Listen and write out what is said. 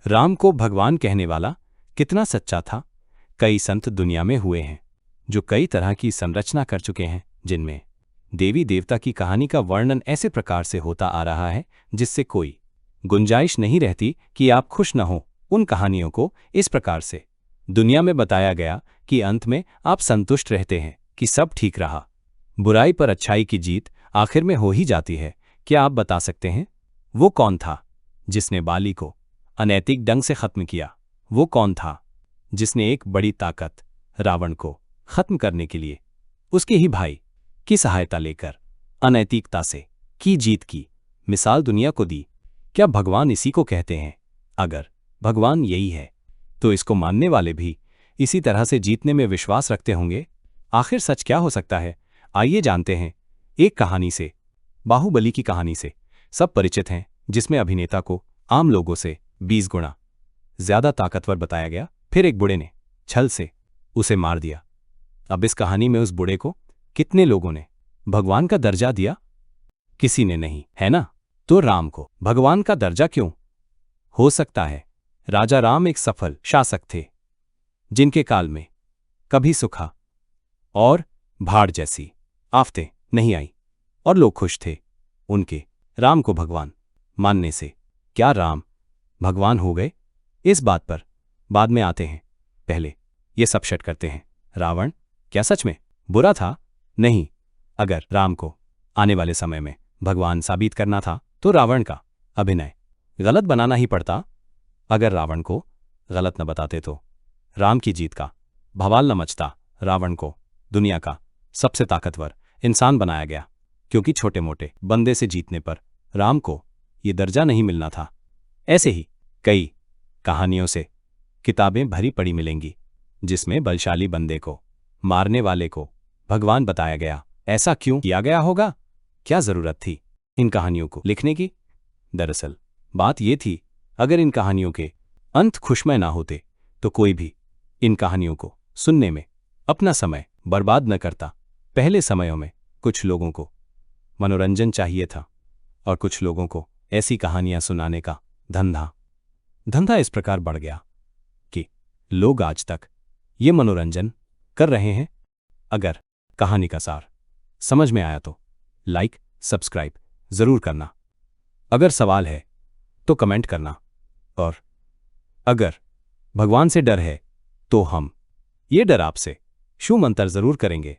राम को भगवान कहने वाला कितना सच्चा था। कई संत दुनिया में हुए हैं जो कई तरह की संरचना कर चुके हैं, जिनमें देवी देवता की कहानी का वर्णन ऐसे प्रकार से होता आ रहा है जिससे कोई गुंजाइश नहीं रहती कि आप खुश न हो। उन कहानियों को इस प्रकार से दुनिया में बताया गया कि अंत में आप संतुष्ट रहते हैं कि सब ठीक रहा। बुराई पर अच्छाई की जीत आखिर में हो ही जाती है। क्या आप बता सकते हैं वो कौन था जिसने बाली को अनैतिक ढंग से खत्म किया? वो कौन था जिसने एक बड़ी ताकत रावण को खत्म करने के लिए उसके ही भाई की सहायता लेकर अनैतिकता से की जीत की मिसाल दुनिया को दी? क्या भगवान इसी को कहते हैं? अगर भगवान यही है तो इसको मानने वाले भी इसी तरह से जीतने में विश्वास रखते होंगे। आखिर सच क्या हो सकता है, आइए जानते हैं। एक कहानी से, बाहुबली की कहानी से सब परिचित हैं, जिसमें अभिनेता को आम लोगों से 20 गुना ज्यादा ताकतवर बताया गया। फिर एक बूढ़े ने छल से उसे मार दिया। अब इस कहानी में उस बूढ़े को कितने लोगों ने भगवान का दर्जा दिया? किसी ने नहीं, है ना? तो राम को भगवान का दर्जा क्यों? हो सकता है राजा राम एक सफल शासक थे जिनके काल में कभी सुखा और भाड़ जैसी आफतें नहीं आई और लोग खुश थे। उनके राम को भगवान मानने से क्या राम भगवान हो गए? इस बात पर बाद में आते हैं। पहले ये सब सेट करते हैं। रावण क्या सच में बुरा था? नहीं। अगर राम को आने वाले समय में भगवान साबित करना था तो रावण का अभिनय गलत बनाना ही पड़ता। अगर रावण को गलत न बताते तो राम की जीत का भवाल न मचता। रावण को दुनिया का सबसे ताकतवर इंसान बनाया गया क्योंकि छोटे मोटे बंदे से जीतने पर राम को ये दर्जा नहीं मिलना था। ऐसे ही कई कहानियों से किताबें भरी पड़ी मिलेंगी जिसमें बलशाली बंदे को मारने वाले को भगवान बताया गया। ऐसा क्यों किया गया होगा? क्या जरूरत थी इन कहानियों को लिखने की? दरअसल बात यह थी, अगर इन कहानियों के अंत खुशमय ना होते तो कोई भी इन कहानियों को सुनने में अपना समय बर्बाद न करता। पहले समयों में कुछ लोगों को मनोरंजन चाहिए था और कुछ लोगों को ऐसी कहानियां सुनाने का धंधा इस प्रकार बढ़ गया कि लोग आज तक ये मनोरंजन कर रहे हैं। अगर कहानी का सार समझ में आया तो लाइक सब्सक्राइब जरूर करना। अगर सवाल है तो कमेंट करना, और अगर भगवान से डर है तो हम ये डर आपसे शू मंतर जरूर करेंगे।